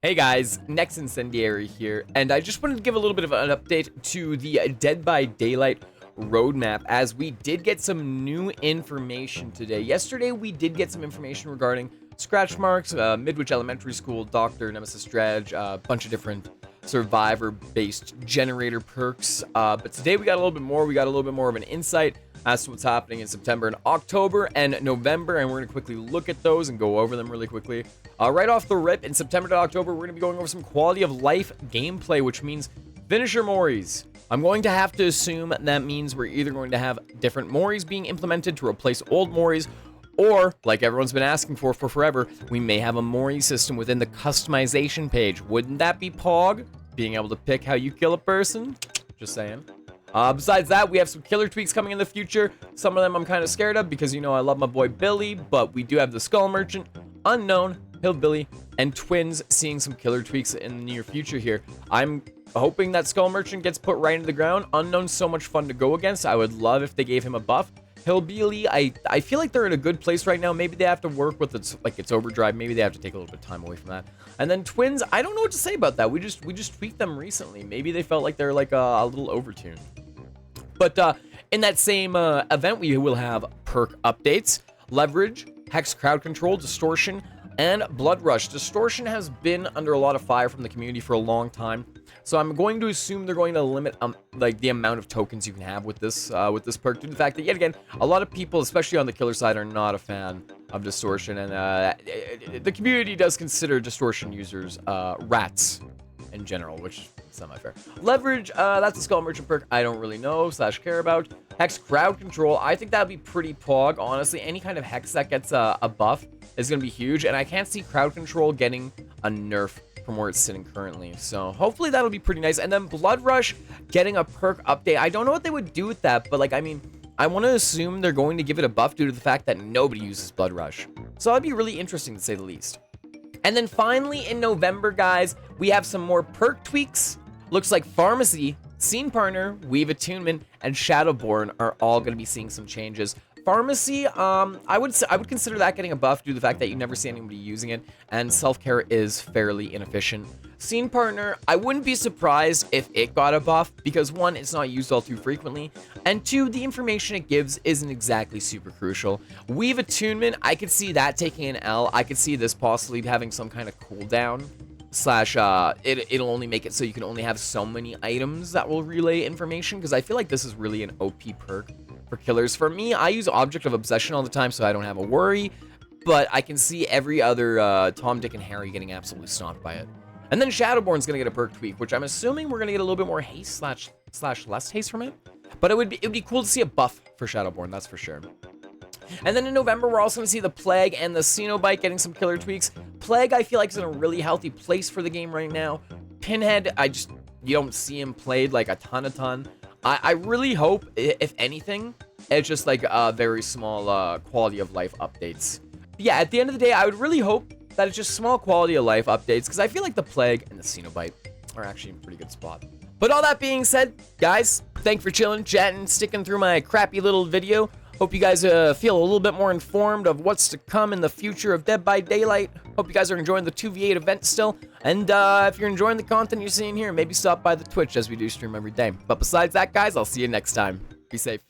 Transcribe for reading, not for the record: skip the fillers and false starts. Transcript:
Hey guys, Next Incendiary here, and I just wanted to give a little bit of an update to the Dead by Daylight roadmap, as we did get some new information today. Yesterday, we did get some information regarding scratch marks, Midwich Elementary School, Doctor, Nemesis Dredge, a bunch of different survivor-based generator perks, but today we got a little bit more. We got a little bit more of an insight as to what's happening in September and October and November, and we're going to quickly look at those and go over them really quickly. Right off the rip, in September to October, we're going to be going over some quality of life gameplay, which means finisher Moris. I'm going to have to assume that means we're either going to have different Moris being implemented to replace old Moris, or, like everyone's been asking for forever, we may have a Mori system within the customization page. Wouldn't that be Pog? Being able to pick how you kill a person? Just saying. Besides that, we have some killer tweaks coming in the future. Some of them I'm kind of scared of because, you know, I love my boy Billy, but we do have the Skull Merchant, Unknown, Hillbilly, and Twins seeing some killer tweaks in the near future here. I'm hoping that Skull Merchant gets put right into the ground. Unknown's so much fun to go against. I would love if they gave him a buff. Hillbilly, I feel like they're in a good place right now. Maybe they have to work with its overdrive. Maybe they have to take a little bit of time away from that. And then Twins, I don't know what to say about that. We just tweaked them recently. Maybe they felt like they're like a little overtuned. But in that same event, we will have perk updates, leverage, hex crowd control, distortion, and blood rush. Distortion has been under a lot of fire from the community for a long time, so I'm going to assume they're going to limit like the amount of tokens you can have with this perk, due to the fact that, yet again, a lot of people, especially on the killer side, are not a fan of distortion, and the community does consider distortion users rats in general, which is semi-fair. Leverage, that's a Skull Merchant perk I don't really know / care about. Hex crowd control, I think that'd be pretty Pog. Honestly, any kind of hex that gets a buff is going to be huge, and I can't see crowd control getting a nerf from where it's sitting currently, so hopefully that'll be pretty nice. And then blood rush getting a perk update, I don't know what they would do with that, but like, I mean, I want to assume they're going to give it a buff due to the fact that nobody uses blood rush, so that'd be really interesting to say the least. And then finally in November, guys, we have some more perk tweaks. Looks like Pharmacy, Scene Partner, Weave Attunement, and Shadowborn are all going to be seeing some changes. Pharmacy, I would consider that getting a buff due to the fact that you never see anybody using it, and self-care is fairly inefficient. Scene Partner, I wouldn't be surprised if it got a buff, because one, it's not used all too frequently, and two, the information it gives isn't exactly super crucial. Weave Attunement, I could see that taking an L. I could see this possibly having some kind of cooldown, / it'll only make it so you can only have so many items that will relay information, because I feel like this is really an OP perk for killers. For me, I use Object of Obsession all the time, so I don't have a worry, but I can see every other Tom, Dick, and Harry getting absolutely stomped by it. And then Shadowborn's gonna get a perk tweak, which I'm assuming we're gonna get a little bit more haste / less haste from it, but it would be cool to see a buff for Shadowborn, that's for sure. And then in November, we're also going to see the Plague and the Cenobite getting some killer tweaks. Plague, I feel like, is in a really healthy place for the game right now. Pinhead, you don't see him played like a ton. I really hope, if anything, it's just like very small quality of life updates. But yeah, at the end of the day, I would really hope that it's just small quality of life updates, because I feel like the Plague and the Cenobite are actually in a pretty good spot. But all that being said, guys, thanks for chilling, chatting, sticking through my crappy little video. Hope you guys feel a little bit more informed of what's to come in the future of Dead by Daylight. Hope you guys are enjoying the 2v8 event still. And if you're enjoying the content you're seeing here, maybe stop by the Twitch, as we do stream every day. But besides that, guys, I'll see you next time. Be safe.